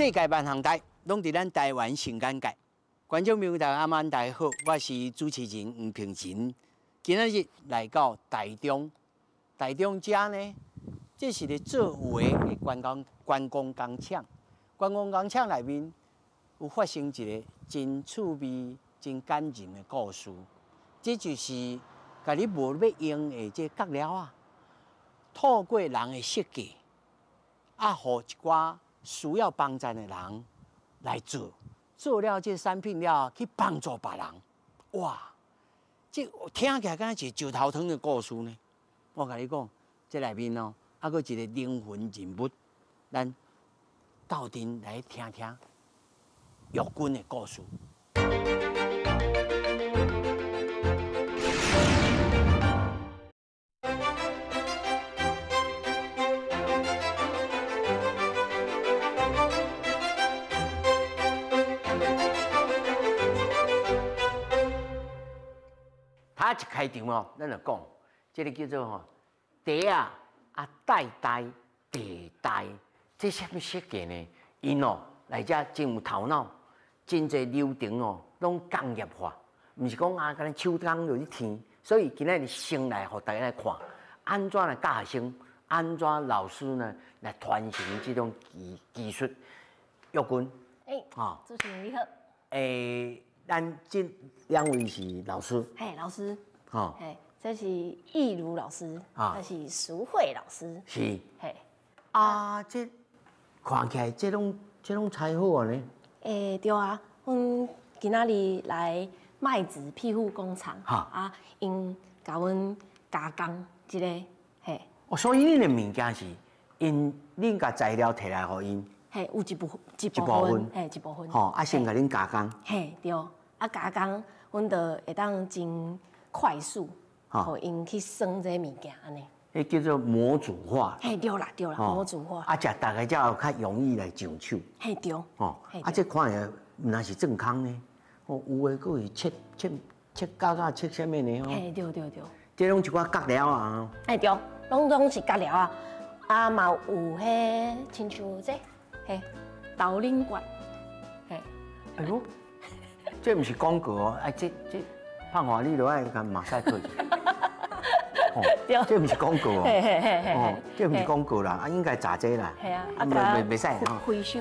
世界万行台，拢伫咱台湾新眼界。观众朋友大家大家好，我是主持人黄平仁。今仔日来到台中，台中遮呢，这是咧做有的观光工厂。观光工厂内面有发生一个真趣味、真感人的故事。这就是甲你无要用的这角料啊，透过人的设计，互一寡需要帮助的人来做了这产品了，去帮助别人。哇，这听起来敢是石头汤的故事呢。我甲你讲，这内面哦，还佫一个灵魂人物，咱斗阵来听听玉君的故事。他一开场哦，咱就讲，这个叫做吼茶代代，这什么设计呢？因哦来遮真有头脑，真侪流程哦，拢工业化，毋是讲敢若手工就去填。所以今仔日先来，互大家来看，安怎来教学生，安怎老师呢来传承这种技术。玉君，主持人你好。咱这两位是老师。老师。哦。这是易如老师，这是淑慧老师。是。这看起来这种才好呢。对啊，阮今仔日来麦子庇护工厂，因甲阮加工一个，所以恁的物件是恁甲材料摕来互因。有一部分，一部分。先甲恁加工。对，加工，阮就会当真快速，互因去算这物件安尼。迄叫做模组化。对啦，模组化。大家才有较容易来上手。对。这看起来那是正康呢，有诶，佫是切角切什么呢？对。这拢一寡角料啊。对，拢是角料啊，嘛有迄亲像这，豆奶罐，哎呦，这毋是广告哦，这胖华你都爱甲马赛克。这毋是广告哦，这毋是广告啦，应该炸这啦，袂使哈。回收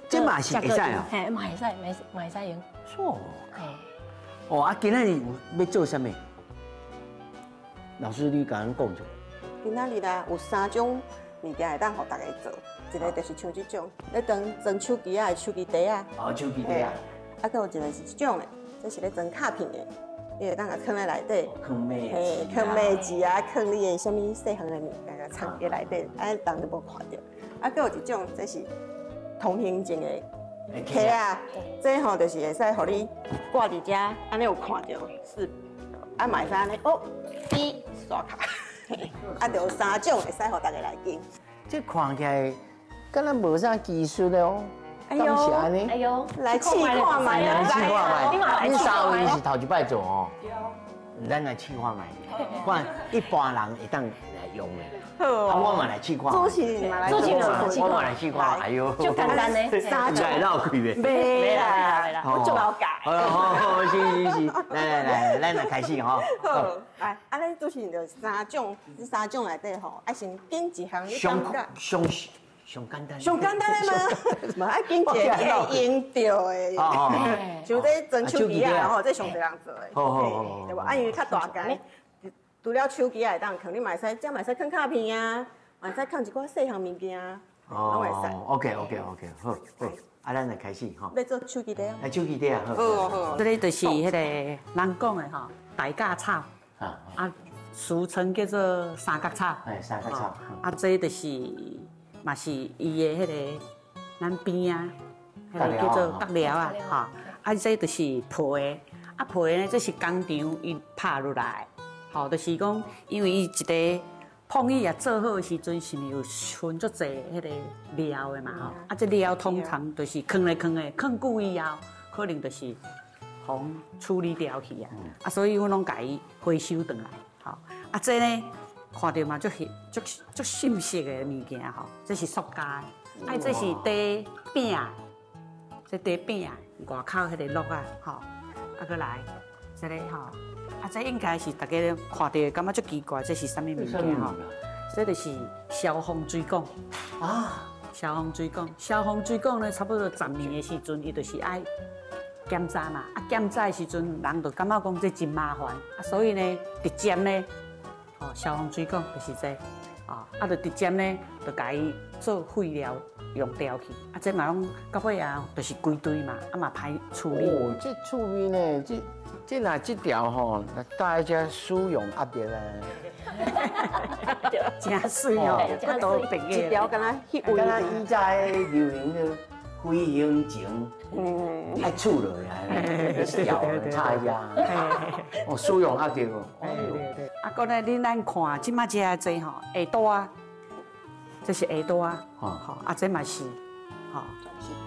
这嘛是会使啊，嘛会使用。错。今仔日要做什么？老师，你甲咱讲者。今仔日啦，有3种物件会当互大家做，一个就是像这种，咧装手机的手机袋啊。手机袋啊。还有一个是这种的，这是咧装卡片的。伊会当甲藏在内底，藏妹子啊，藏你的什么细项的物件，藏在内底，人都无看到。还有一种，这是通行证的卡啊，这吼就是会使互你挂伫遮，安尼有看到是，嘛会使安尼刷卡，就有3种会使互大家来用。这看起来敢若无啥技术的哦。哎呦，来试看卖啊！试看卖，恁3位是头一摆做哦。对。咱来试看卖，看一般人会当来用的。好。我嘛来试看。主持人嘛来。我嘛来试看。哎呦。就简单的3种。来绕开呗。没啦，我做老改。好，是。来，咱来开始哈。好，来，咱主持人就3种，这3种内底吼，先拣一项你感觉。上简单的吗？嘛爱紧一个会用到的，像这装手机啊，吼，这上侪人做的，对无？因为较大间，除了手机会当放，你嘛会使，这嘛会使放卡片啊，嘛会使放一寡细项物件啊，拢会使。OK，好，咱来开始哈。要做手机袋啊？来手机袋啊，好。这个就是迄个人讲的吼，大架草，俗称叫做三角草。三角草。这就是。嘛是伊的迄个咱边啊，迄个叫做角料啊，这就是皮，皮呢这是工厂伊拍落来，就是讲因为伊一个碰椅也做好的时阵，是有分足侪迄个料的嘛这料通常就是放来放去，放久以後，可能就是互处理掉去所以阮拢家己回收回来，这呢。看到嘛，足细细的物件吼，这是塑胶的，哎，这是茶饼，这茶饼外口迄个烙啊，吼，啊，搁来，这个吼，啊，这应该是大家看到感觉足奇怪，这是啥物物件吼？这就是消防水管啊。消防水管，消防水管呢，差不多10年的时阵，伊就是爱检查嘛。啊，检查的时阵，人就感觉讲这真麻烦，啊，所以呢，直接呢，哦，消防水管就是这，啊，就直接呢，就甲伊做废料用掉去。啊，这嘛拢到尾啊，就是规堆嘛，啊嘛歹处理。哦，这趣味呢，这若这条吼，大家使用压力啊。真水哦，不多白的。一条敢若迄位，敢若以前流行的飞行前，爱厝落来，条插一下，哦，使用压力哦。对。啊，搁呢，咱看即马这这吼，下刀啊，这是下刀啊，吼，啊，这嘛是，吼，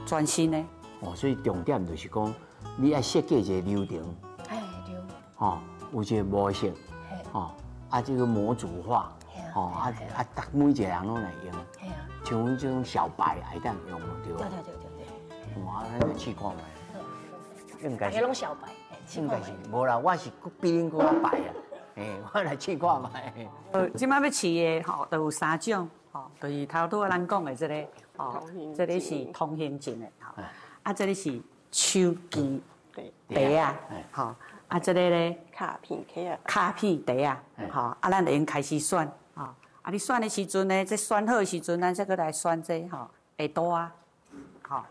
全新的。哦，所以重点就是讲，你爱设计一个流程，哎，对，吼，有一个模式，吼。啊，这个模组化，哦，每一个人拢来用，像阮这种小白会当用对吧？对。哇，咱就试看卖，应该是。拢小白，应该是，无啦，我是比恁搁较白啊，我来试看卖。即摆要试的吼，都有3种，吼，就是头拄咱讲的这个，哦，这个是通行证的，吼，啊，这个是手机茶啊，吼。啊，这个咧卡片卡啊，卡片茶啊，吼，啊，咱就用开始选，吼，啊，你选的时阵呢，这选好的时阵，咱再过来选这，吼，下刀啊，吼，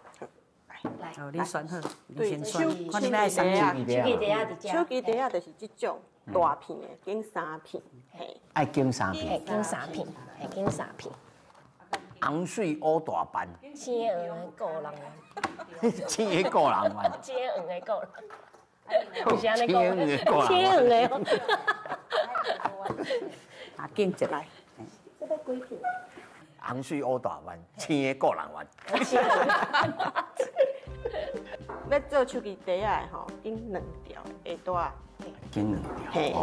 来，你选好，你先选，看你爱啥物。手机茶啊，手机茶啊，就是这种大片的，经3片，嘿，爱经3片，经3片，经3片。红水乌大班，青黄的个人，青个个人玩，青黄的个人。有啥青咧讲？青黄的哦。啊，紧一来。这个几片？红水乌大班，青个个人玩。要做手机茶啊，吼，经2条下大，经2条。嘿，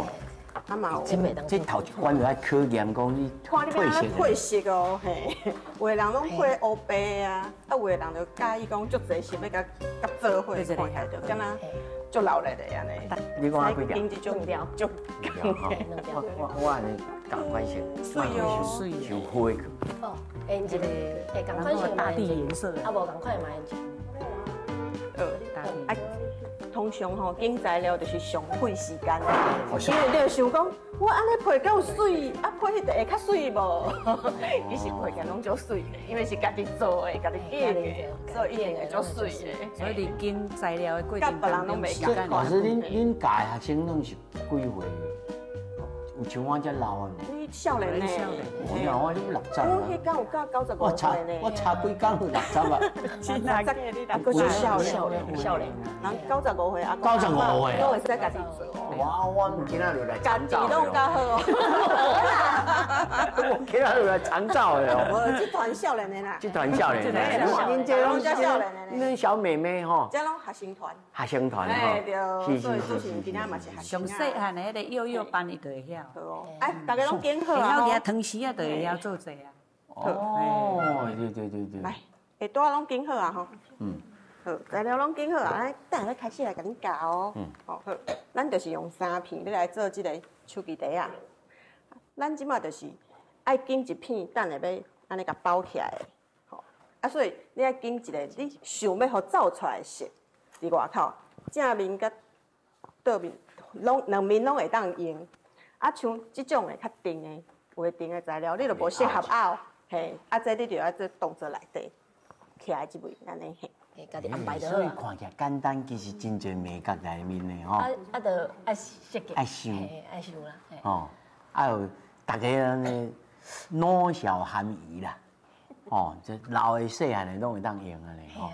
啊嘛有。这头一关就要考验讲你配色哦，嘿，有的人拢配黑白啊，啊有的人就介意讲足侪色要甲做伙看起来就敢若。足老力的安尼，你讲啊几条？经这种条，足我安尼同款色，水哦，水像灰去。哦，因一个同款色大地颜色，啊无同款的嘛颜色。啊，通常吼经材料就是上费时间的，因为你就想讲，我安尼配够水，啊配迄个会较水无？伊是配起来拢足水的，因为是家己做的，家己建的，所以一定会足水的。所以你经材料的过程，甲别人拢袂共老师，恁教的学生拢是几岁？有像我这老啊？你少年呢？我讲我你60我迄讲有到95岁呢。我差几工有60啊？真啊，还是少年。人95岁啊，95岁，都会使家己做。哇，我今仔就来家己弄较好哦。我今仔就来长照的哦。我这团少年的啦。这团少年的，恁这拢少年的，恁小妹妹吼。这拢学生团。学生团哎吼。对，所以就是今仔嘛是学生。上细汉的迄个幼幼班，伊就会晓。哎，大家拢拣好啊。会晓举汤匙啊，就会晓做这啊。哦，对。来，下大拢拣好啊吼。好，材料拢拣好啊，来，等下开始来甲恁教哦。好，咱就是用3片要来做这个手机茶啊。咱即马就是爱拣一片，等下要安尼甲包起来的。吼，啊，所以你爱拣一个你想要互走出来的色，伫外口正面甲倒面拢2面拢会当用。啊，像这种的较定的、有定的材料，你就无适合拗，嘿，啊，这你就要做动作内底起来一位安尼嘿。家己安排得好。所以看起来简单，其实真侪美感内面的吼。啊，就爱设计。爱想。爱想啦。哦，还有大家安尼脑小含饴啦，哦，这老的细汉的拢会当用安尼吼。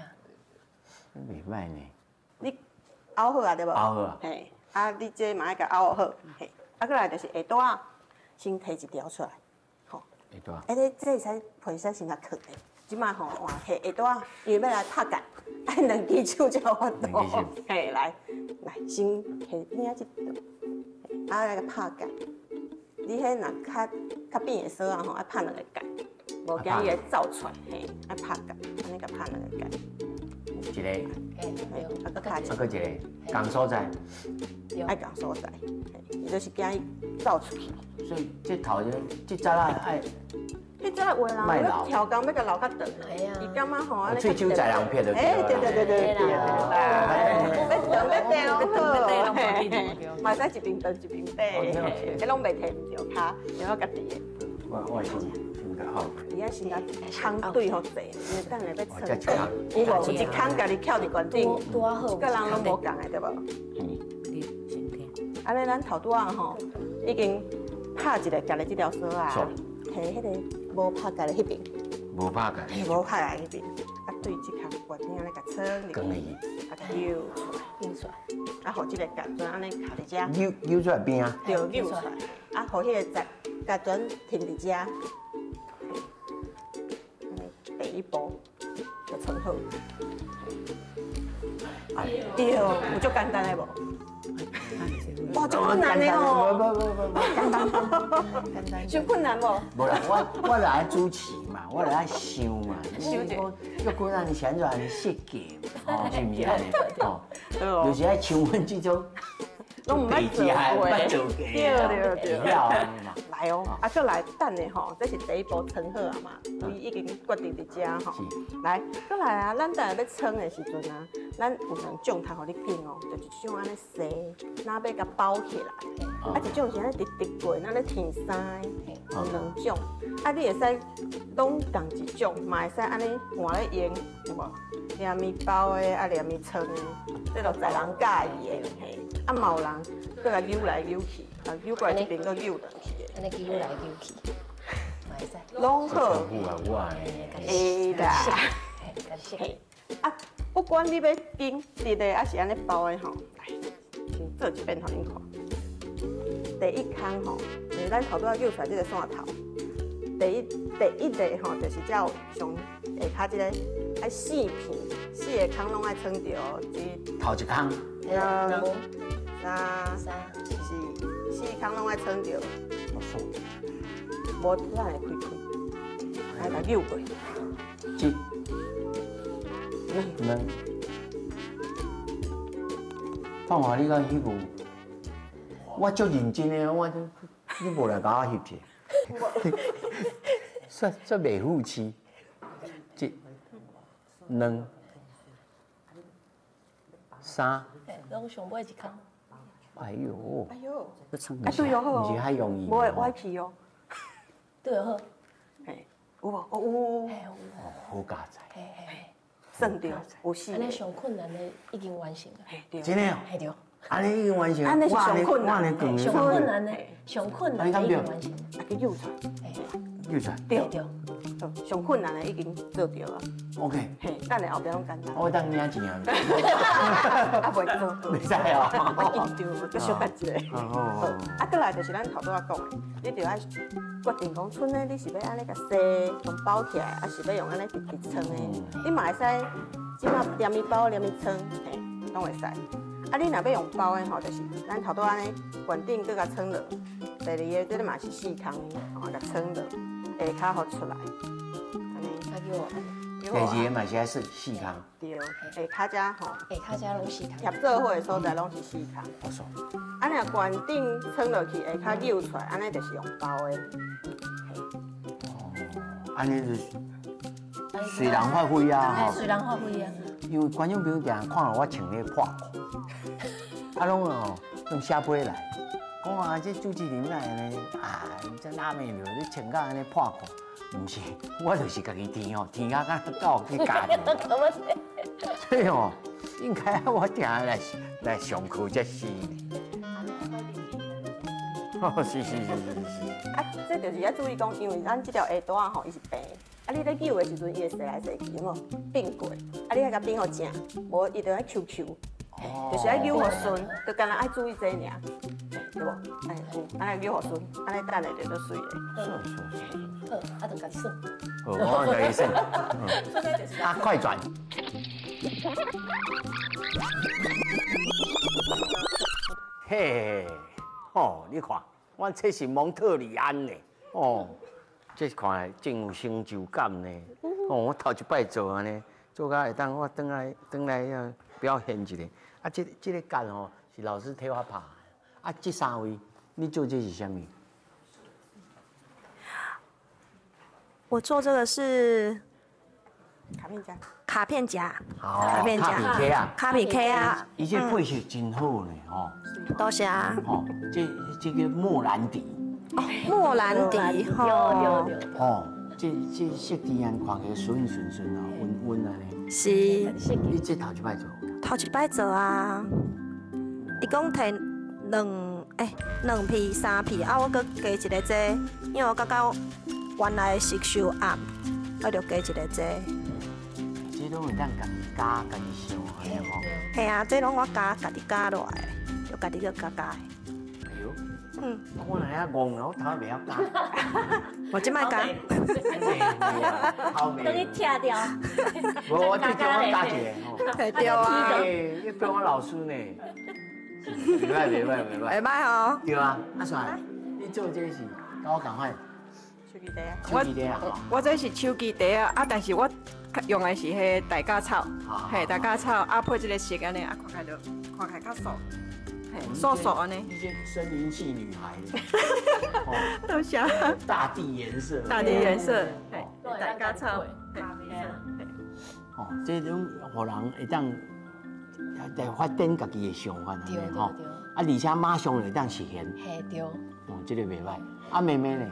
袂歹呢。你拗好啊，对无？拗好啊。嘿，啊，你这嘛爱甲拗好，嘿。啊，过来就是下带啊，先摕一条出来，吼。下带。哎，这会使配使先甲藏的。即摆吼，换摕下带，因为要来拍杆，爱2只手才有法度。嘿，来，先摕领这条，啊来个拍杆。你迄若较扁的锁啊吼，爱拍2个杆，无惊伊会走出来，嘿，爱拍夹，安尼甲拍两个夹。一个，啊，搁拍一啊，搁一个，共所在，爱共所在，伊就是惊伊走出去。所以这头这早啊爱。迄阵有的人要调工要甲留较长，伊感觉吼安尼。喙酒在人撇就对啦。对，要调好，嘛使一边长一边短，迄拢袂摕唔着骹，然后家己的。我是心较好。伊遐先甲空对好济，因为等下要撑。有无？有一空家己翘伫悬顶，一个人拢无共的对无？安尼咱头拄仔吼，已经拍一个夹咧这条绳啊，摕迄个。无拍架的迄边，无拍架，无拍架迄边，啊对即项决定安尼甲撑入去，啊扭出来，扭出来，啊，互即个夹砖安尼卡伫遮，扭出来边啊，对，扭出来，啊，互迄个夹砖停伫遮，第一步就撑好，对，有足简单的无？哇，足困难的哦！简单，伤困难无？无啦，我来爱主持嘛，我来爱想嘛，要困难是安怎设计嘛，哦，是毋是安尼？哦，就是爱像阮这种，拢唔捌做过，对，了安尼嘛。来哦，啊，再来等的吼，这是第一步撑好啊嘛，伊已经决定伫遮吼。来，再来啊，咱等下要撑的时阵啊，咱有两种通互你拣哦，就一种安尼细，哪要甲包起来，啊，一种是安尼直过，那咧填塞，有两种。啊，你会使拢共一种，嘛会使安尼换咧用，有无？连面包的，啊，连面撑的，这就在人介意的，嘿。啊，嘛有人搁来扭来扭去，啊，扭过来这边搁扭转去的。安尼扭来扭去，嘛会使。拢好。会啦。嘿，啊，不管你要紧直的，还是安尼包的吼，来，先做一遍互恁看。第一空吼，就是咱头拄仔扭出来这个线头。第一个吼，就是才有上下骹这个爱4片，4个空拢爱撑着，头一空。2、3、4空拢爱撑着。无咱会开，来甲扭过。两。放话你讲迄句，我足认真的，你无来甲我翕者。说袂负气，一、2、3，拢上尾一空。哎呦，啊对哦好，唔是较容易，无会歪去哦。对好，嘿，有无？有。好佳哉，算着有4个。安尼上困难的已经完成了。对。真的哦？系对。安尼已经完成，安尼是上困难，上困难的，上困难的已经完成。啊，去扭出来。扭出来。对。上困难的已经做着啊。OK。嘿，等下后边拢简单。我当领钱啊。啊，袂做。袂使哦。我紧张，搁小干一个。哦。啊，搁来就是咱头拄仔讲的，你就爱决定讲，剩的你是要安尼甲洗，用包起来，还是要用安尼直直撑的？你嘛会使，即马连面包、连面撑，嘿，拢会使。啊，你若要用包的吼，就是咱头拄安尼悬顶搁甲撑落，第二个这个嘛是4空，吼，甲撑落，下骹互出来，安尼。啊，叫我。第二个嘛是4空。对，下骹遮吼，下骹遮拢4空。贴做伙的所在拢是4空。我说。啊，若悬顶撑落去，下骹扭出来，安尼就是用包的。哦，安尼就是随人发挥啊，吼。随人发挥啊。因为观众朋友定看到我穿咧破裤，啊拢哦用写批来，讲啊这主持人哪安尼啊，这哪面了你穿到安尼破裤，唔是，我就是家己填哦，填啊到去家己。所以哦，应该我定来上课才是。哦，是。啊，这就是要注意讲，因为咱这条下带啊吼，伊是平。啊，你咧扭的时阵，伊会洗来洗去，有无并过？啊，你爱甲并好正，无伊就爱 QQ，就是爱扭好顺，就干那爱注意这尔，对无？哎，有，安尼扭好顺，安尼等下就做水的。好，啊，就甲算。好，我甲你算。啊，快转。嘿，哦，你看，我这是蒙特利安的，哦。这看来真有成就感呢。哦，我头一摆做安尼，做到会当我转来要表现一下。啊，这个杆吼是老师替我拍的。啊，这三位你做这是什么？我做这个是卡片夹。卡片夹，卡片夹，卡片 K 啊，伊这配色真好呢，吼。多谢啊。哦，这个莫兰迪。莫兰迪，有。哦，这色地安看起来顺啊，温安尼。是。你这头一摆做？头一摆做啊，伊讲摕两片、3片，啊，我搁加一个这，因为我感觉原来的色收暗，我就加一个这。这拢会当家己加、家己烧，安尼吼。系啊，这拢我家己加落来，就家己搁加。哎呦，我哪遐戆了，我头袂晓加。我即摆加。好美。等你拆掉。我最叫我加一个吼。对啊。你叫我老师呢。袂歹。会歹吼。对啊，阿帅，你做这是跟我同款。手机袋啊。我这是手机袋啊，但是我用的是迄大家草，嘿，大家草啊配这个色安尼，啊看起来较素，嘿，素安尼。一些森林系女孩。都是大地颜色。大地颜色，嘿，大家草，嘿。哦，这种互人会当来发展家己的想法安尼吼，啊，而且马上会当实现。嘿，对。哦，这个袂歹。啊，妹妹呢？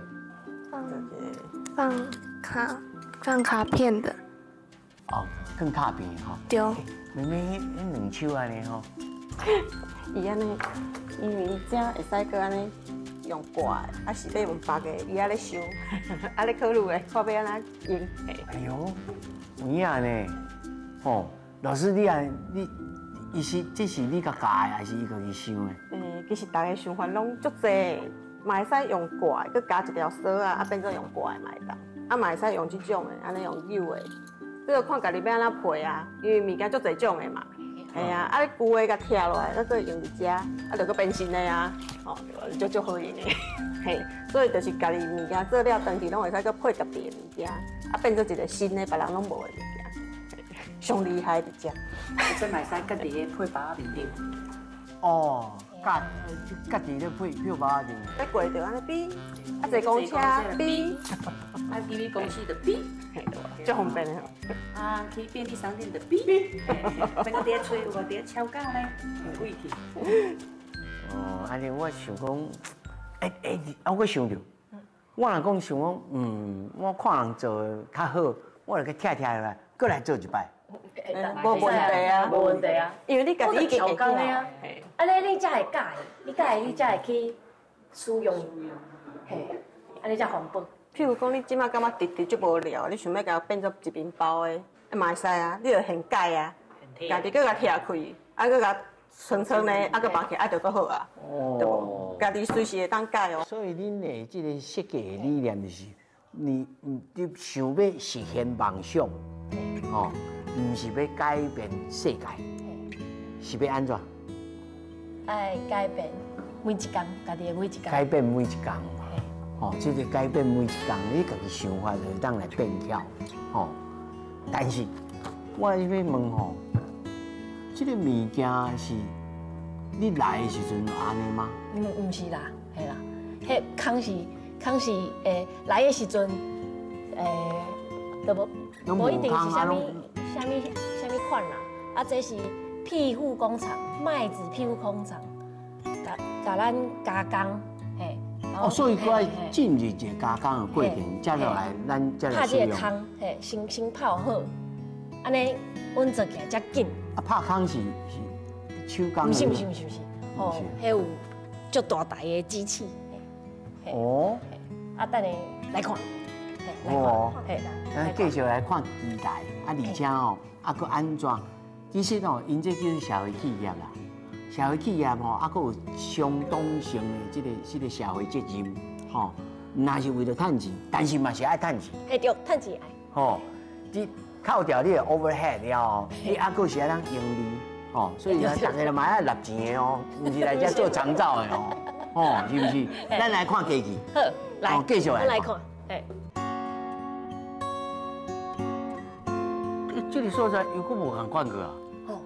放卡片的。哦，放卡片吼。对。妹妹迄两手安尼吼。伊安尼，因为伊这会使搁安尼用挂的，啊是要用白的，伊安尼想，啊咧考虑的，看要安怎用。哎呦，有影呢。哦，老师你这是你甲教的，还是伊家己想的？其实大家想法拢足济，嘛会使用挂的，佮加一条绳啊，变做用挂的嘛会当，啊嘛会使用这种的，安尼用扭的，这个看家己要安怎配啊，因为物件足济种的嘛。系啊，啊你旧的甲拆落来，再用伫遮，啊就搁变新的啊，哦，就好用的，嘿，所以就是家己物件做了，当时拢会使搁配特别的物件，啊变做一个新的别人拢无的物件，上厉害伫遮。这嘛会使家己的配包面顶。哦，家己咧配包面。在过着安尼比，啊坐公车比，啊去公司就比。足方便的吼。啊，去便利商店就比，整个伫吹，有个伫超价咧，很贵气。哦，安尼我想讲，啊，我想着，我若讲想讲，我看人做较好，我就去拆下来，过来做一摆。无问题啊，无问题啊，因为你家己已经会教的啊。安尼你才会教的，你才会去使用，嘿，安尼才环保。譬如讲，你即马感觉直足无聊，你想要甲变做一面包的，嘛会使啊，你就现改啊，家己搁甲拆开，啊搁甲层层的，啊搁绑起，啊就搁好啊，对无？家己随时会当改哦。所以恁的这个设计的理念就是，你想要实现梦想，哦，唔是要改变世界，是要安怎？爱改变每一天，家己的每一天。改变每一天。哦，这个改变每一天，你家己想法就会当来变巧，哦。但是，我要问吼，这个物件是你来的时阵就安尼吗？唔是啦，系啦，迄康是来的时阵，都无一定是啥物款啦。啊，这是庇护工厂，麦子庇护工厂，甲咱加工，嘿。哦，所以佮进入一个加工的过程，接落来咱才来使用。拍这个空，嘿，先泡好，安尼阮做起来才紧。啊，拍空是手工？不是，哦，迄有足大台的机器。哦。啊，等下来看。哦。咱继续来看机台，啊，而且哦，啊，佮安装，其实哦，因这叫社会企业啦。社会企业吼，啊，佮有相当性的这个社会责任，吼，那是为了赚钱，但是嘛是爱赚钱。嘿对，赚钱爱。吼，你扣掉你的 overhead 了，你啊佮是爱当盈利，吼，所以大家都嘛爱纳钱的哦，唔是来遮做长照的哦，吼，是不是？咱来看机器。好，来，继续来看。这个所在又佫无共款个啊。哦，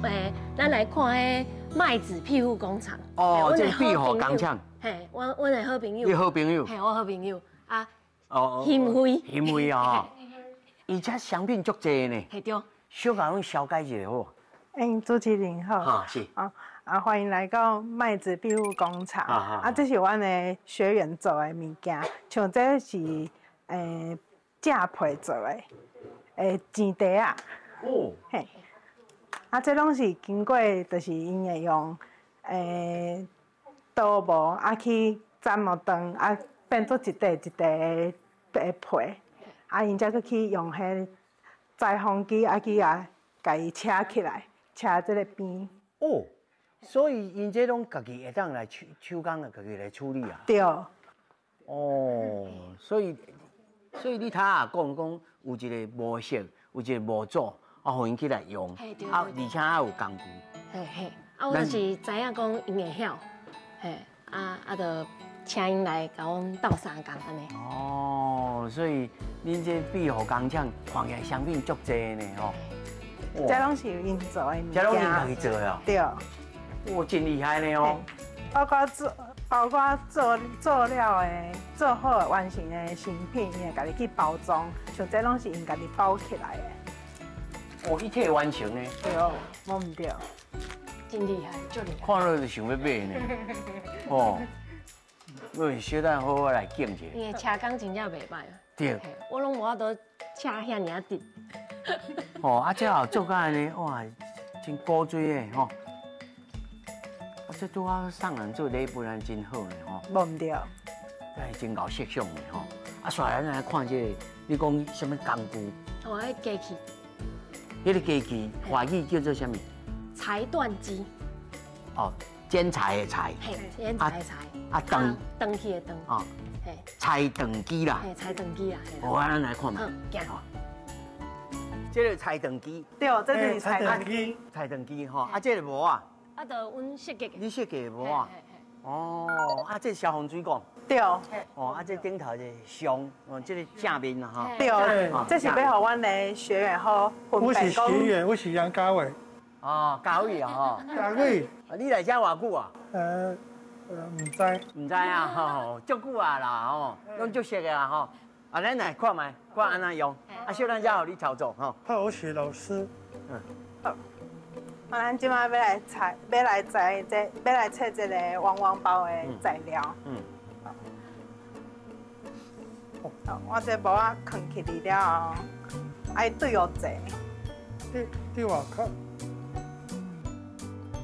对，咱来看迄麦子庇护工厂。哦，这庇护工厂。嘿，阮的好朋友。你好朋友。嘿，我好朋友啊。哦。欣辉。欣辉啊。而且商品足济呢。系对。小甲阮小解一下好。主持人好。啊，是。欢迎来到麦子庇护工厂。这是阮的学员做的物件，像这是架皮做的，钱袋啊。哦。嘿。这拢是经过，就是因会用刀模去斩毛断，变做一块一块的皮，因才去用迄裁缝机去甲伊车起来，车这个边。哦。所以因这拢家己会当来手工来家己来处理啊。对。哦，所以你头啊讲有一个模式，有一个模组，互因起来用，而且还有工具。嘿，我就是知影讲因会晓，就请因来甲阮斗相共安尼。哦，所以恁这庇护工厂看起来商品足济呢吼。这拢是因做的物件。这拢因家己做的哦。对。哇，真厉害呢哦！包括做了的、做好的完成的成品，伊会家己去包装，像这拢是因家己包起来的。哦，一体完成呢？对，无唔对。真厉害，足厉害。看了就想要买呢。哦，喂，小等好好来检一下。因为车工真正袂歹啊。对。我拢无法度车遐尔直。哦，这后做甲安尼，哇，真古锥的吼。这拄好送人做礼品，真好呢吼。无唔对。哎，真够色相的吼。煞咱来看这个，你讲什么工具？哦，迄机器。迄个机器，华语叫做什么？裁断机。哦，剪裁的裁。嘿，剪裁的裁。断去的断。哦。嘿。裁断机啦。嘿，裁断机啦。好，咱来看嘛。行。这个裁断机。对，这就是裁断机。裁断机吼，这个无啊。就阮设计的。你设计的无啊？哦，这消防水管。对。哦，这顶头这箱，这个正面啊哈。对，这是要互阮的学员好分辨。我是学员，我是杨家伟。哦，家伟啊哈。家伟。你来这偌久啊？唔知。唔知啊，吼，足久啊啦，吼，拢足熟的啊，吼。咱来看卖，看安怎用。小咱才互你操作吼。好，我是老师。好。咱即摆要来测这个汪汪包的材料。好，我这帽仔放起嚟了后，爱对哦坐。对我看。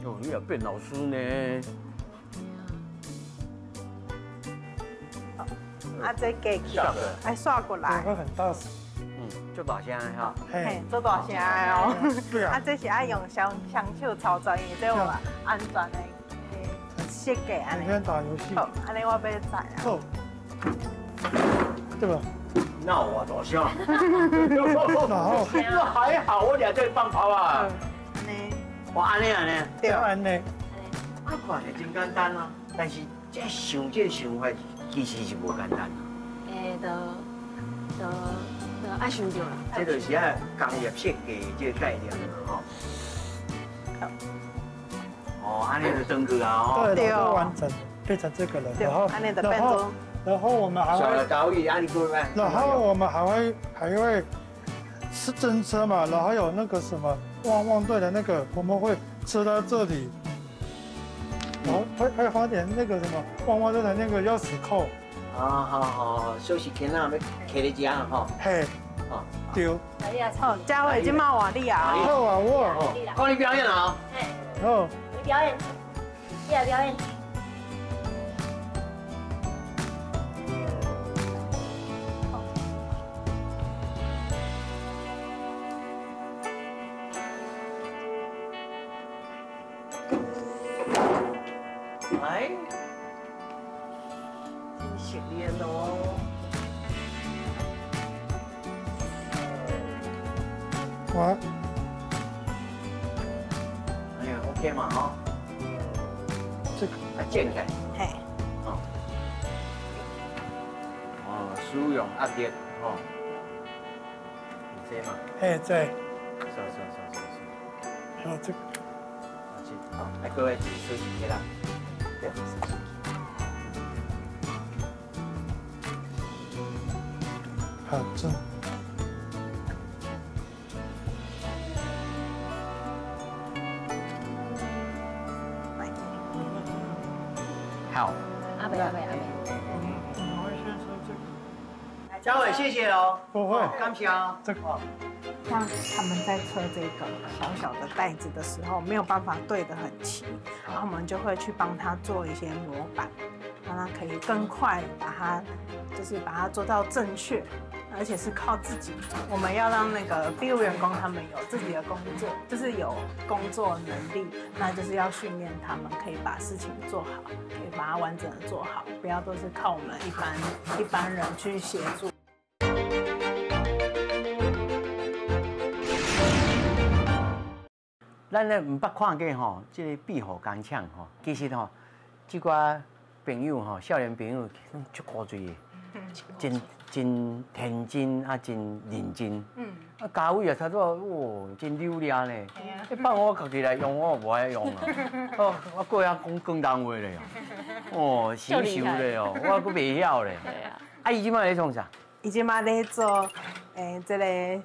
哦，你也变老师呢？好，这机器爱刷过来。会很大声。做大声的哈，嘿，做大声的哦。对啊。这是爱用双手操作，因为这有安全的设计安尼。你先打游戏。好，安尼我要载啊。好。对吧？那我大声。然后。那还好，我俩在放炮啊。安尼。我安尼安尼。对。安尼。看起来真简单啊，但是这想法其实是无简单啊。爱想着啦，这就是啊工业设计这个概念吼。哦，安尼就登去啊吼。对，都完整变成这个了，然后我们还会高一安尼过来。然后我们还会是真车嘛，然后有那个什么旺旺队的那个，我们会车到这里，然后会放点那个什么旺旺队的那个钥匙扣。好，休息天啊，要摕咧食吼。嘿。对。好，嘉伟今晚换你啊。好啊，我。看你表演啊。好。你表演，你来表演。来。真熟练哦。我。哎呀 ，OK 嘛哈。这个。剪开。嘿。使用压力吼。这嘛？嘿，对。是。然后这个。好，来各位休息一下。对。好，这。好。阿北。嘉伟，谢谢哦。不会，感谢哦。这个。像他们在车这个小小的袋子的时候，没有办法对得很齐，然后我们就会去帮他做一些模板，让他可以更快把它做到正确，而且是靠自己。我们要让那个庇护员工他们有自己的工作，就是有工作能力，那就是要训练他们可以把事情做好，可以把它完整的做好，不要都是靠我们一般人去协助。咱咧唔捌看过吼，即个壁虎工厂吼，其实吼，即寡朋友吼，少年朋友足古锥的，真天真啊，真认真。啊，价位也差不多，哇，真溜俩呢。你放我家己来用，我无爱用啊。哦，我过遐讲广东话咧哦，羞羞咧哦，我佫袂晓咧。啊，伊即摆咧创啥？伊即摆咧做这个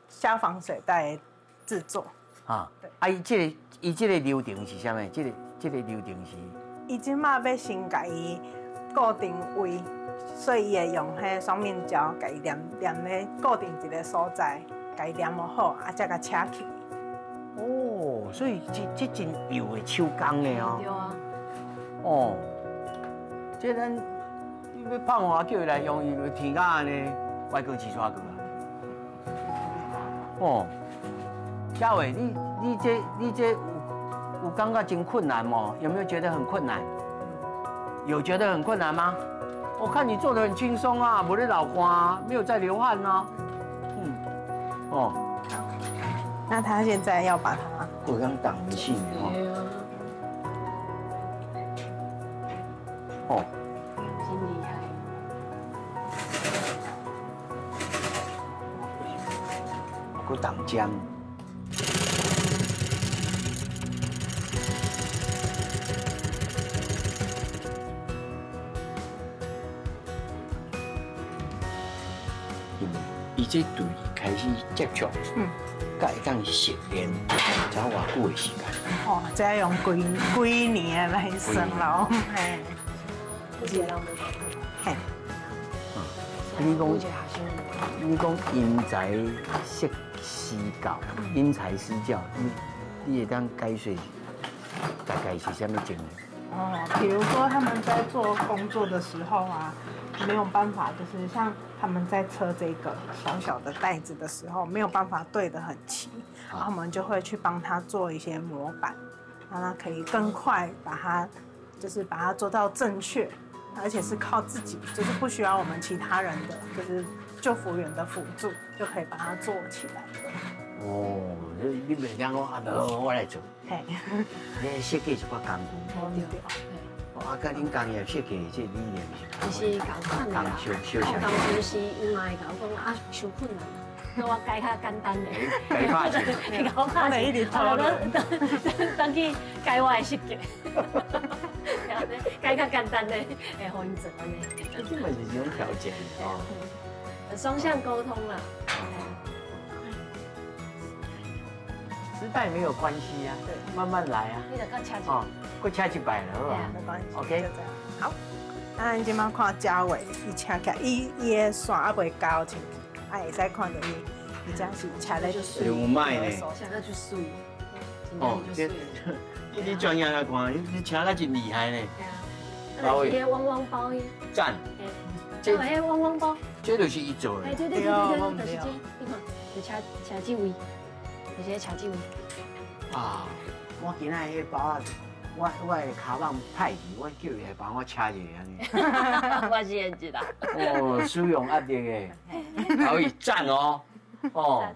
消防水袋的制作。啊，啊，伊这个流程是啥物？这个流程是？伊即马要先甲伊固定位，所以伊会用迄双面胶甲伊黏咧固定一个所在，甲伊黏好，啊，再甲扯起。哦，所以这真有的手工的哦。对啊。哦，这咱要放话叫伊来用，伊就天甲安尼歪过起刷过啊。哦。嘉伟，你这有感觉真困难吗？有没有觉得很困难？有觉得很困难吗？我看你做得很轻松啊，不会老花，没有在流汗啊。哦。那他现在要把它我刚挡不起哦。哦。真厉害。我挡浆。伊这对开始接触，甲会当熟练，才偌久的时间。哦，这要用几年来算咯，嘿。一个人都嘿。你讲因材施教，因材施教，你会当解释大概是什么情况？哦，比如说他们在做工作的时候啊，没有办法，就是像他们在车这个小小的袋子的时候，没有办法对得很齐，然后我们就会去帮他做一些模板，让他可以更快把它做到正确，而且是靠自己，就是不需要我们其他人的，就是救服员的辅助，就可以把它做起来。哦，你袂讲讲啊，我来做。嘿，你设计一寡工具。对。啊，甲恁工业设计这理念是。就是共款的啦。我当时是伊嘛会甲我讲啊，伤困难，那我改较简单的。改拍子。我哋一直讨论。当去改我的设计。改较简单的，会互因做安尼。这根本是这种条件哦。双向沟通啦。时代没有关系啊，对，慢慢来啊。你就搁掐一哦，搁掐一摆了，好吧？没关系。OK， 就这样。好，那你今麦看嘉伟，伊掐起来，伊的线还袂交清楚，啊，会使看到伊这样是掐咧就水。有卖呢。掐咧就水。哦，你专业来看，你掐得真厉害呢。对啊。那个汪汪包耶。赞。这个汪汪包。这就是伊做的。对，就是这，你看，就掐这位。就是车子位。啊！我今仔迄包啊，我的骹胯歹去，我叫伊来帮我车一下安尼。我是会知啦。哦，使用压力的，可以赞哦！哦，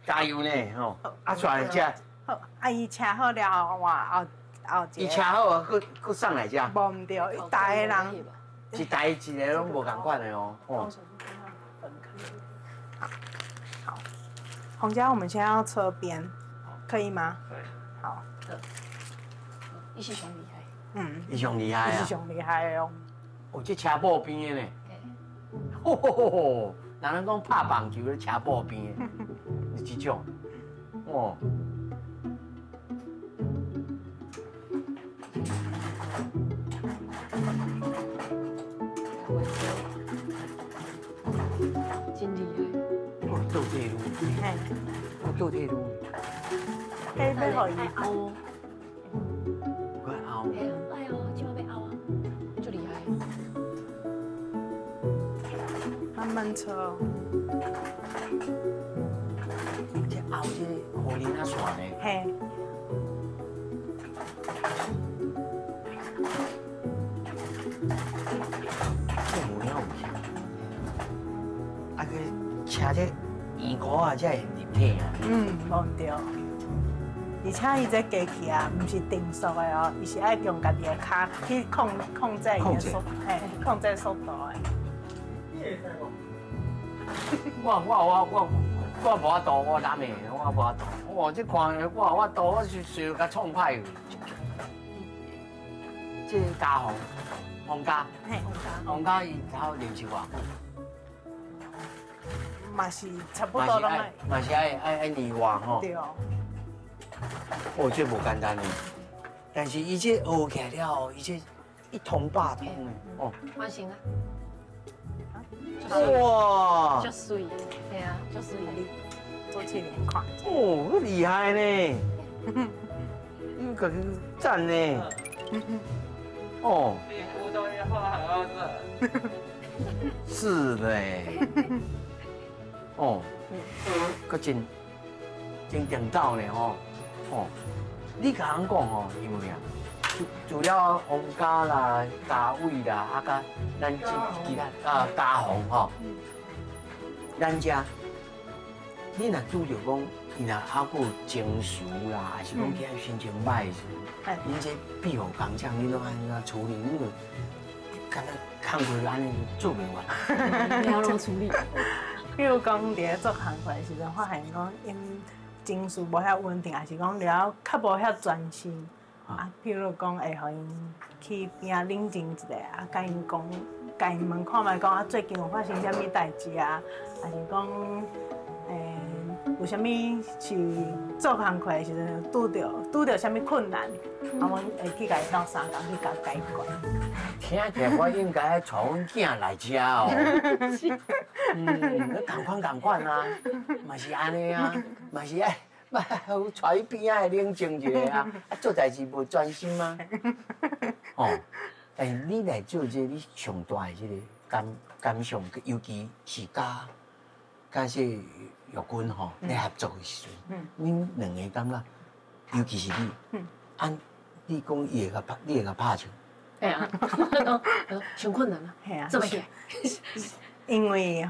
加油呢！吼，啊，出来吃。好，啊，伊车好了后，后一。伊车好，佮上来吃。无唔对，一大个人。一个拢无共款的哦。哦。洪家，我们现在要车边，可以吗？对。好。伊是上厉害。伊上厉害啊！伊是上厉害的哦。哦，这车埔边的呢。吼吼吼吼！人讲拍棒球咧，车埔边的，是这种。哦。真厉害。哦，倒退路。嘿。哦，倒退路。嘿，要互伊凹哦。我凹。嘿啊，哎哦，今晚要凹啊，就厉害。慢慢车。这凹这互恁啊线呢？嘿。车这圆鼓啊，才会立体啊。无对。而且伊这机器啊，毋是定速的哦，伊是爱用家己的脚去控制伊的速，嘿，控制速度的。我无法度，我难的，我无法度。哇，这看我度，我随甲创歹。这家洪家，嘿，洪家伊头练习偌久。嘛是差不多拢爱，嘛是爱练话吼。对哦。哦，这无简单的，但是伊这学起来了，伊这一通百通的哦。完成啊！哇！足水，对啊，足水。做起来快。哦，厉害呢！你可赞呢。哦。你互动要画很好色。是的。哦，佫真正道呢吼，哦，你甲人讲吼，因为啊，除了洪家啦、家伟啦，啊甲咱其他家宏吼，咱遮，你若拄着讲，伊若还佫情绪啦，还是讲其他心情歹时，恁这庇护工厂，恁拢安怎处理？你就敢若看过安尼做袂完，你要怎处理？比如讲，伫咧做工课的时阵，发现讲因情绪无遐稳定，还是讲了较无遐专心。啊，譬如讲会互因去边仔冷静一下啊，甲因讲，甲因问看卖讲啊，最近有发生啥物代志啊，还是讲有啥物是做工课的时阵拄着啥物困难，啊，阮会去甲伊斗相共去甲解决。听起来我应该带阮囝来遮哦。共款啊，嘛是安尼啊，嘛是爱带伊边仔冷静一下啊，做代志无专心啊。哦，但是你来做这，你上大的这个感想，尤其是甲这玉君吼咧合作的时阵，恁两个感觉，尤其是你，你讲伊会甲拍球。哎呀，挺困难啊，这么远。因为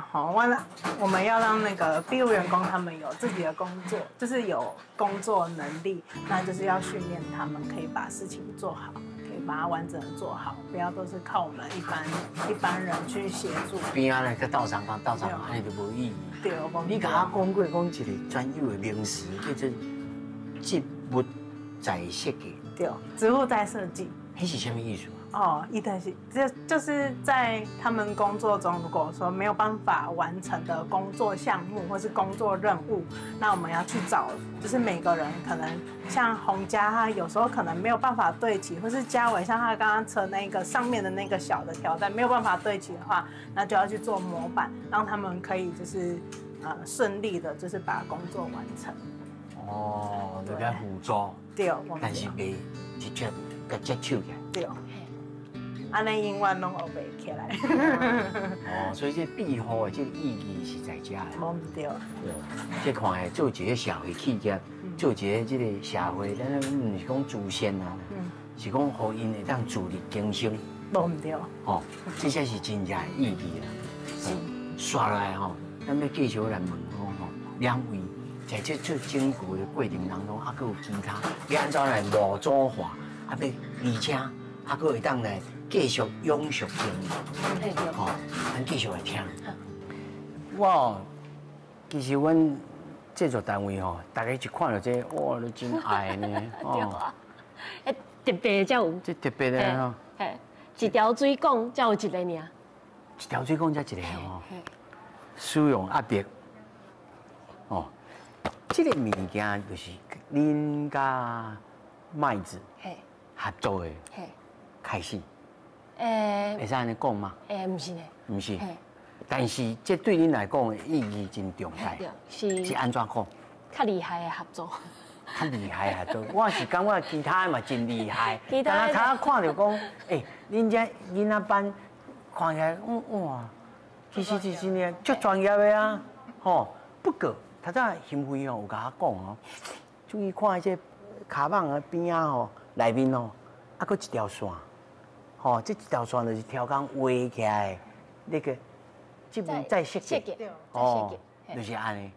我们要让那个庇护员工他们有自己的工作，就是有工作能力，那就是要训练他们可以把事情做好，可以把它完整的做好，不要都是靠我们一般人去协助。边仔咧去斗相共，安尼就无意义。对，你甲我讲过讲一个专有的名词，叫做植物在设计。对，植物在设计。迄是什么意思？哦，就是在他们工作中，如果说没有办法完成的工作项目或是工作任务，那我们要去找，就是每个人可能像洪家，他有时候可能没有办法对齐，或是嘉伟像他刚刚车那个上面的那个小的条带没有办法对齐的话，那就要去做模板，让他们可以就是顺利的，就是把工作完成。哦，就该辅助。对，但是袂直接甲接手起来。对。安尼永远拢学袂起来。哦，所以这庇护的这个意义是在遮的。无毋对。对，这看来做一个社会企业，做一个这个社会，咱毋是讲祖先啊，是讲互因会当自力更生。无毋对。哦，这才是真正的意义啦。是。刷来吼，咱要继续来问讲吼，两位在这做整个的过程当中，还佫有其他要安怎来模组化，而且还佫会当来。继续永续经营，咱继续来听。其实阮制作单位吼，大家一看到这，哇，都真爱呢。对啊，哎，特别才有。这特别的吼。嘿，一条水管才有一个尔。一条水管才一个哦。使用压力。哦，这个物件就是恁甲麦子合作的开始。会使安尼讲吗？唔是呢。唔是。但是这对恁来讲意义真重大。是安怎讲？较厉害的合作。较厉害合作，我是感觉其他的嘛真厉害。但他看到讲，恁这囡仔班看起来，哇，其实是真的足专业的啊，吼。不过，他早邢辉哦有甲我讲哦，注意看这卡网的边啊吼，内面哦，还佫一条线，吼，这一条线就是挑工画起来那个，这边再设计，哦，就是安尼。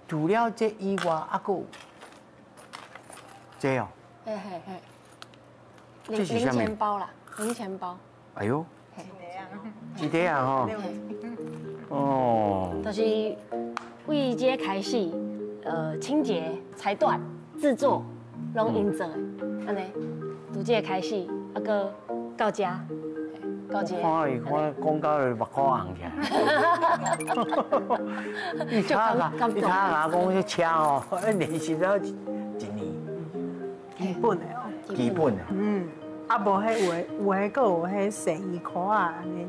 除了这以外，还佫这哦。零钱包啦，零钱包。哎呦，几袋啊吼。哦。就是为这开始，清洁、裁断、制作，拢因做的，安尼，从这开始，啊个到这，到这。看伊看讲到目眶红起来。你查下讲这车哦，练习了一年。基本的哦。基本的。啊无迄有迄个有迄洗衣裤啊，安尼，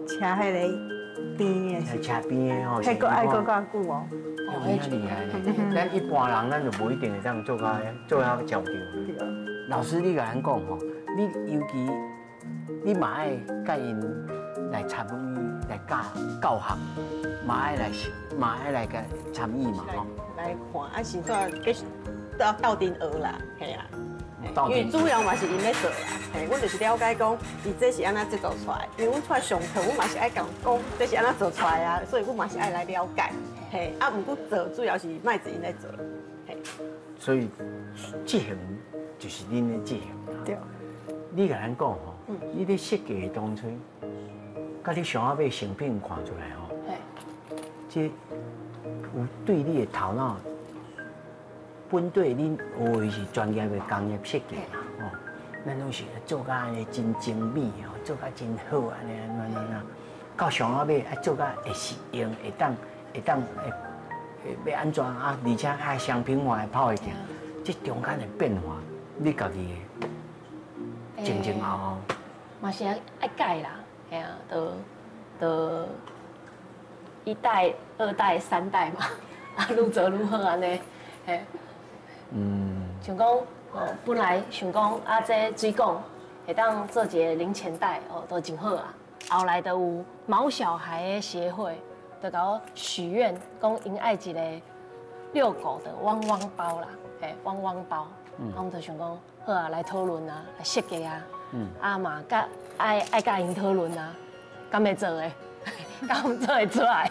车迄个。边的，车边的吼，迄个爱搁较久哦。很厉害咧，咱一般人咱就无一定会当做较照着。老师，你甲咱讲吼，你尤其你嘛爱甲因来参与来教学，嘛爱来甲参与嘛吼。来看，啊是说斗阵学啦，系啊。因为主要嘛是因咧做啦，嘿，阮就是了解讲，伊这是安怎制作出来。因为阮出来上课，阮嘛是爱讲这是安怎做出来啊，所以阮嘛是爱来了解，嘿，啊，毋过做主要是麦子因咧做，嘿。所以执行就是恁的执行。对。你甲咱讲吼，你咧设计的当初，甲你想要买成品看出来吼，这有对你的头脑。本对恁学的是专业的工业设计嘛，吼，咱拢是做甲安尼真精美吼，做甲真好安尼安怎，到上尾尾爱做甲会实用，会当要安怎啊？而且爱商品化跑会行，这中间的变化，你家己的前后嘛是爱改啦，系啊，都一代、二代、三代嘛，啊，愈做愈好安尼，嘿。像讲，本来想讲啊，这水管会当做一个零钱袋，都真好啊。后来都有毛小孩的协会，就甲我许愿，讲因爱一个遛狗的汪汪包啦，汪汪包。我们就想讲，好啊，来讨论啊，来设计啊，啊嘛，甲爱甲因讨论啊，敢会做的，敢做会出来，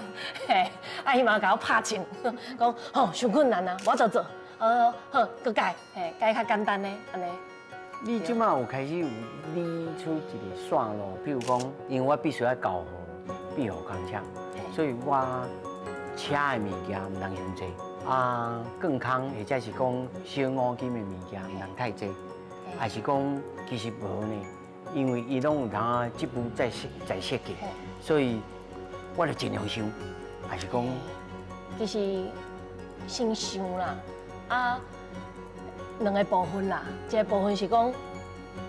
啊伊嘛甲我拍枪，讲吼上困难啊，我就做。好，搁改，改较简单的安尼。你即马有开始有理出一个线路，比如讲，因为我必须要交互庇护工厂，所以我车的物件唔通伤济，啊，健康或者是讲小五金的物件唔通太济，还是讲其实无呢，因为伊拢有通啊，这步在设计，所以我就尽量想，还是讲，其实先想啦。啊，两个部分啦，一个部分是讲，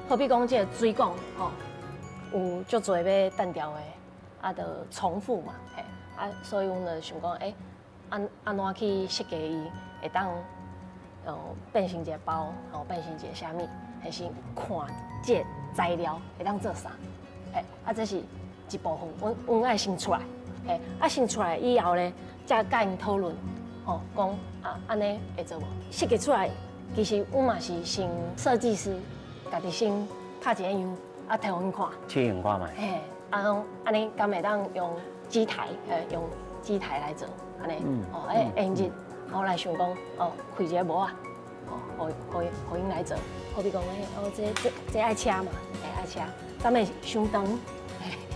好比讲这个水管吼，有足侪要单调的，啊，就重复嘛，啊，所以阮就想讲，安怎去设计伊，会当变成一个包，变成一个啥物，还是看这材料会当做啥，啊，这是一部分，阮爱先出来，啊，先出来以后咧，再甲因讨论。讲啊，安尼会做无？设计出来，其实阮嘛是先设计师，家己先拍一个样，啊，摕互因看。试用看卖。安尼敢会当用机台，用机台来做，安尼。下日我来想讲，开一个模啊，互因来做。好比讲，这爱车嘛，爱车，敢会伤长，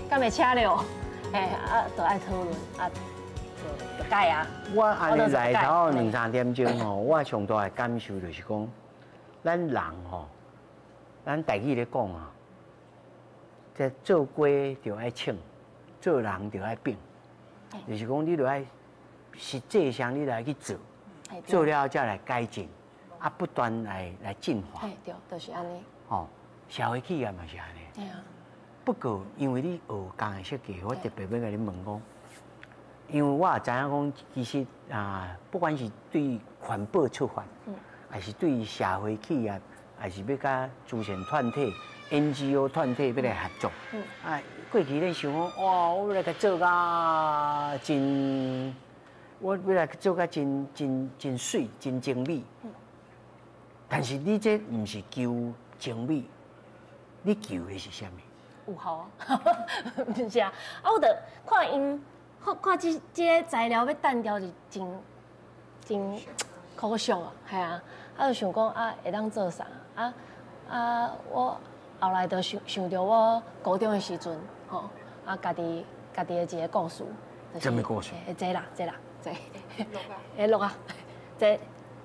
敢会车了，啊，都爱讨论啊。改啊。我安尼来头2、3点钟吼，我上大的感受就是讲，咱人吼，咱台语咧讲啊，这做瓜就爱称，做人就爱变，就是讲你就爱实际上你来去做，做了再来改进，啊，不断来进化。对，就是安尼。吼，社会企业嘛是安尼。对啊。不过因为你学工业设计，我特别要甲你问讲。因为我也知影讲，其实不管是对环保出发，还是对社会企业，还是要甲慈善团体、NGO 团体要来合作，过去咧想讲，哇，我要来甲做甲真，我要来做甲真水、真精美。但是你这唔是求精美，你求的是啥物？有效啊，唔是啊，我得看因。看这个材料要单调是真可惜啊，系啊，就想讲会当做啥我后来就想到我高中的时阵，家己的一个故事。什么故事？这啦，录啊，这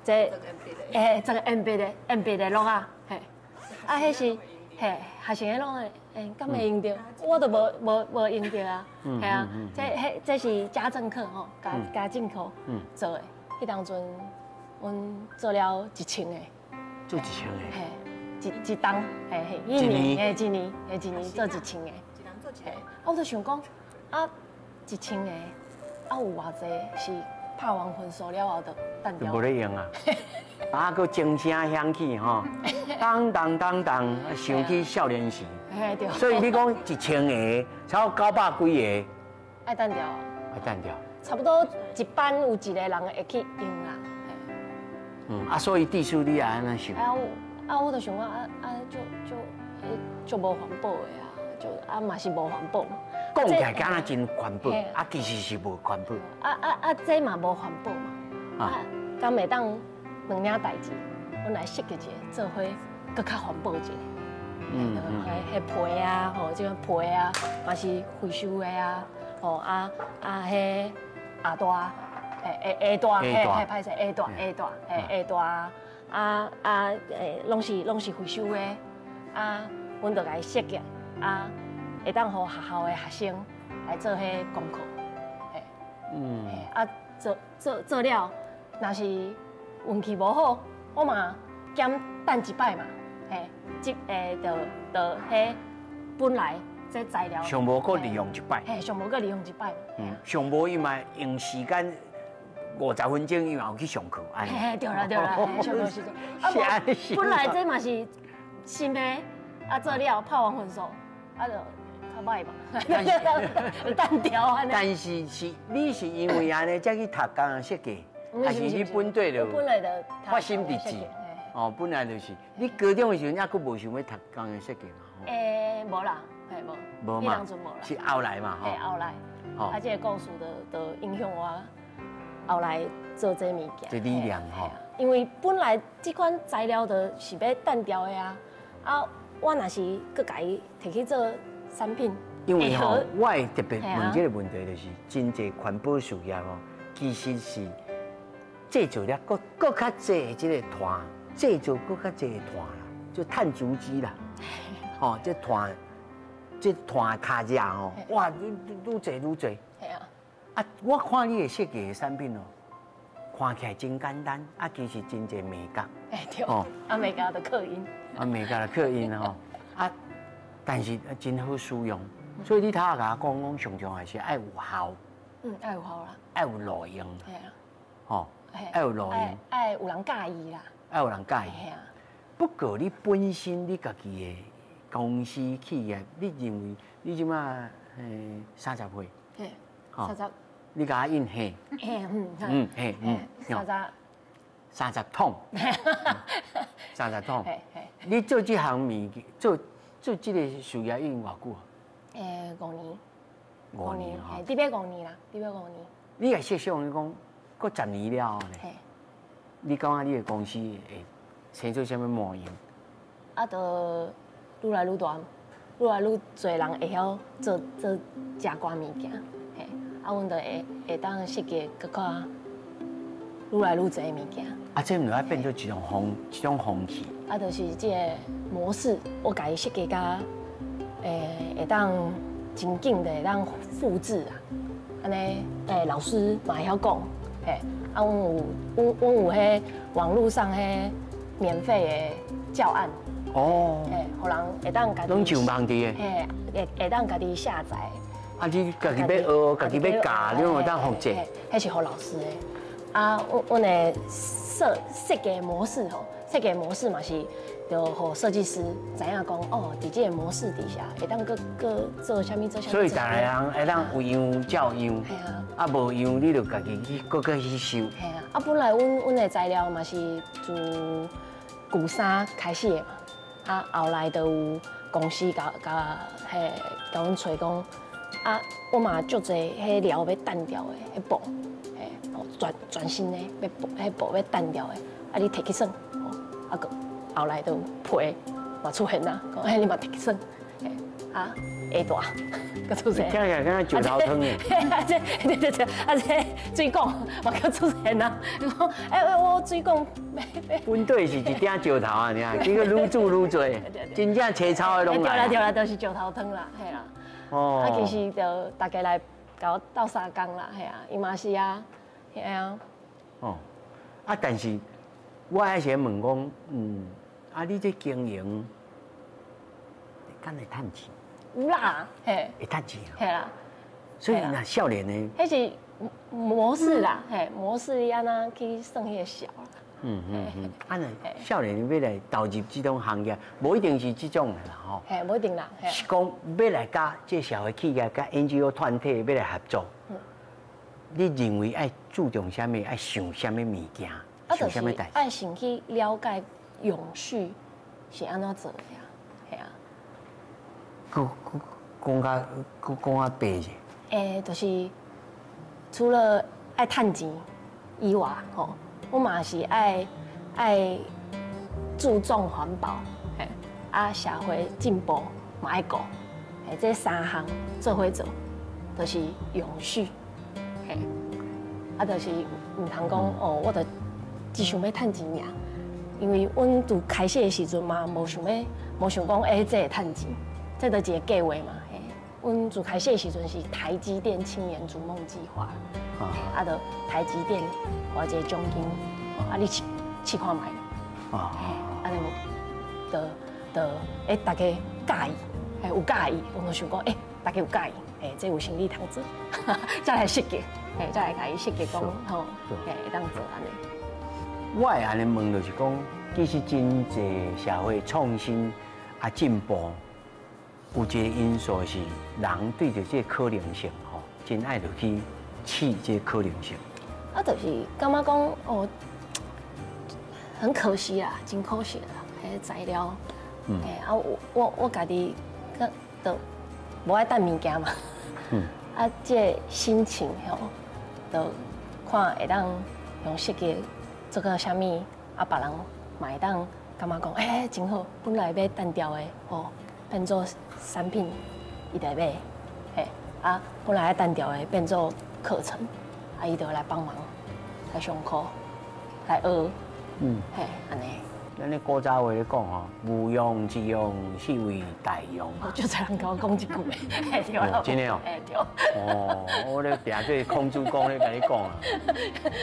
个 MB 的录啊，迄是学生的录的。敢会用到？我都无用到啊，系啊，这是家政课吼，家政课做的。迄当阵，阮做了1000个，做1000个，一档，一年做1000个，一人做1000个，我就想讲1000个，有偌济是拍完分数了后就单调，就无咧用啊。佫钟声响起吼，当当当当，想起少年时。对。所以你讲1000个，超900几个，爱单调啊。爱单调。差不多一班有一个人会去用啦。所以地书你也安尼想？我就想讲就无环保的啊，嘛是无环保嘛。讲起来敢若真环保，其实是无环保。这嘛无环保嘛。敢会当2领代志，阮来设计一个做伙更较环保一个。迄皮啊，即个皮啊，嘛是回收的啊，迄下大，歹势下大，拢是回收的，阮就来设计，会当互学校的学生来做迄功课，做了，若是运气无好，我嘛减等一摆嘛。就迄本来这材料，上无佫利用一摆，上无佫利用一摆，上无伊嘛用时间50分钟，伊嘛有去上课，对啦，上无时阵，本来这嘛是新的，做了拍完分数，就较歹嘛，单调安尼。但是你是因为安尼才去读工业设计，还是你本来就发心立志？本来就是你高中的时候，也佫无想要读工业设计嘛？无啦，无嘛，是后来嘛，后来，这个故事就影响我后来做这物件。这理念吼，因为本来这款材料就是要单调的我若是佫家己摕去做产品，因为我会特别问这个问题，就是真侪环保事业其实是制造了佫较济这个团。制造佫较济团啦，就碳足迹啦，这团卡架哇，愈济愈济。我看你的设计的产品看起来真简单，其实真侪美感。对，美感的刻印。美感的刻印但是真好使用。所以你头下甲我讲上重要是爱有效。爱有效啦。爱有路用。系啊。爱有路用。爱有人介意啦。爱有人介意。不过你本身你家己的公司企业，你认为你即马30岁？嘿，30。你甲我印嘿。30桶。30桶。你做这项物件，做这个事业已经偌久？5年。5年吼。你要5年啦，你要5年。你也设想你讲，过10年了后呢？你感觉你的公司会生出什么模样？就愈来愈大，愈来愈多人会晓做加工物件，阮就会当设计搁较愈来愈侪物件。啊，这唔要变做一种风气。啊，就是这个模式，我家己设计甲会当真紧的会当复制啊。安尼老师嘛会晓讲，啊，阮有迄网络上迄免费的教案。哦。互人会当家己。拢上网伫的。会当家己下载。啊，你家己要学，家己要教，你有当复制。迄是互老师的。啊，阮的设计模式吼，设计模式嘛是，就互设计师知影讲哦，伫这个模式底下会当个做啥物做啥物。所以，大家人会当有样照样。系啊。啊，无样你就家己去去修。系啊。啊，本来阮的材料嘛是自旧衫开始的嘛，啊，后来就有公司甲阮找讲，啊，我嘛足侪迄料要单调的，迄布。全新的，要迄布要单调的，啊你摕去算，啊个后来就皮嘛出现啦，讲你嘛摕去算，啊下大，个出现。听起来敢石头汤的。啊这，啊这水管嘛个出现啦，讲我水管。阮队是一顶石头啊，尔，结果愈煮愈多，真正青草的拢来。对啦，就是石头汤啦，嘿啦。哦。啊其实就大家来甲我斗相共啦，嘿啊，伊嘛是啊。系啊，哦，啊，但是我还是问讲，啊，你这经营，敢会趁钱？有啦，嘿，会趁钱啊？系啦，所以那少年呢？迄是模式啦，嘿，模式你安那去算迄个小啦。啊，那少年要来投入这种行业，无一定是这种的啦，吼。嘿，无一定啦，是讲要来甲这社会企业、甲 NGO 团体要来合作。你认为爱注重什么？爱想什么物件？想什么代志？爱先去了解永续是安怎做的呀？系啊。讲较白者。就是除了爱趁钱以外，吼，我嘛是爱注重环保，啊，社会进步嘛爱顾，这三项做伙做，就是永续。啊，就是唔通讲哦，我只想要趁钱尔，因为阮拄开始的时阵嘛，无想讲这会趁钱，这就一个计划嘛。阮拄开始的时阵是台积电青年逐梦计划，啊，就台积电我一个奖金，啊，你试看卖，啊，大家介意，有介意，我就想讲，大家有介意，这有生意通做，再来设计。再来甲伊设计讲吼，会当做安尼。我会安尼问，就是讲，其实真侪社会创新啊进步，有一个因素是人对着这可能性吼，真爱就去试这可能性。啊，就是感觉讲哦，很可惜啦，真可惜啦，迄材料，我家己都无爱等物件嘛，啊，这心情吼。就看会当用设计做个啥物，啊，别人嘛会当感觉讲，真好，本来要单调的哦，变做产品，伊就买，啊，本来要单调的变做课程，啊，伊就来帮忙，来上课，来学，安尼。咱咧古早话咧讲吼，无用之用，是为大用。就这人甲我讲一句的，对啦。真的哦。对。哦，我咧定做空主讲咧甲你讲啊。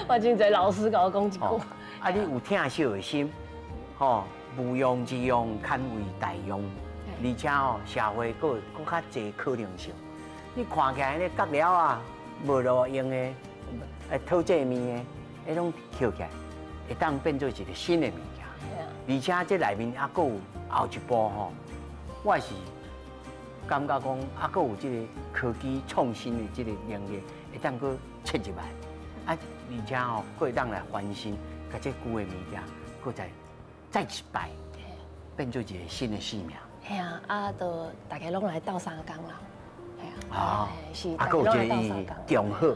我真侪老师甲我讲一句。啊，你有疼惜的心，吼，无用之用，堪为大用。而且吼，社会佫较侪可能性。你看起来咧角料啊，无路用的，讨这面的，迄种捡起来，会当变做一个新的物件。而且这内面还佫有后一步吼，我是感觉讲还佫有这个科技创新的这个能力，会当佫切入来，啊，而且吼佫会当来翻新，甲这旧的物件佫再一摆，变做一个新的生命。系啊，啊，就大家拢来斗相共啦，系啊，是，啊，佫有一个中好，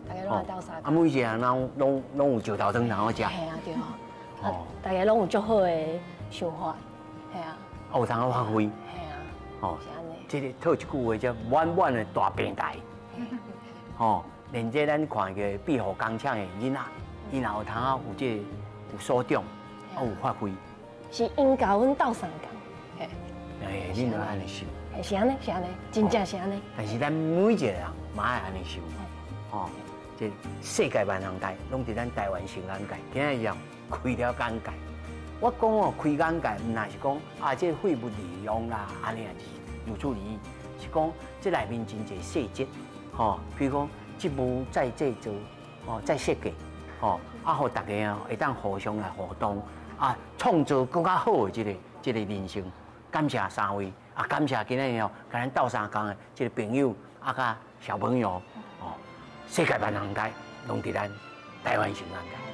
大家拢来斗相共。啊，每一个人拢有石头汤通好食。系啊，对啊。啊，大家拢有足好的想法，系啊，有通好发挥，系啊，哦，是安尼。这个套一句话叫“满满的大平台”，吼，连这咱看个庇护工厂的囡仔，因也有通有这有所长，啊有发挥。是因教阮斗相共，嘿，哎，恁要安尼想。是安尼，是安尼，真正是安尼。但是咱每一个人嘛爱安尼想，吼，这世界万行界拢伫咱台湾成眼界，今日要开了眼界。我讲哦，开眼界，唔那是讲啊，这废物利用啦，安尼也是有处理，是讲这内面真侪细节，吼，比如讲职务再制作，哦，再设计，吼，啊，互大家啊会当互相来互动，啊，创造更加好的这个人生。感谢三位，啊，感谢今日哦，甲咱斗相共的这个朋友，啊，甲小朋友，哦，世界万行界拢伫咱台湾成眼界。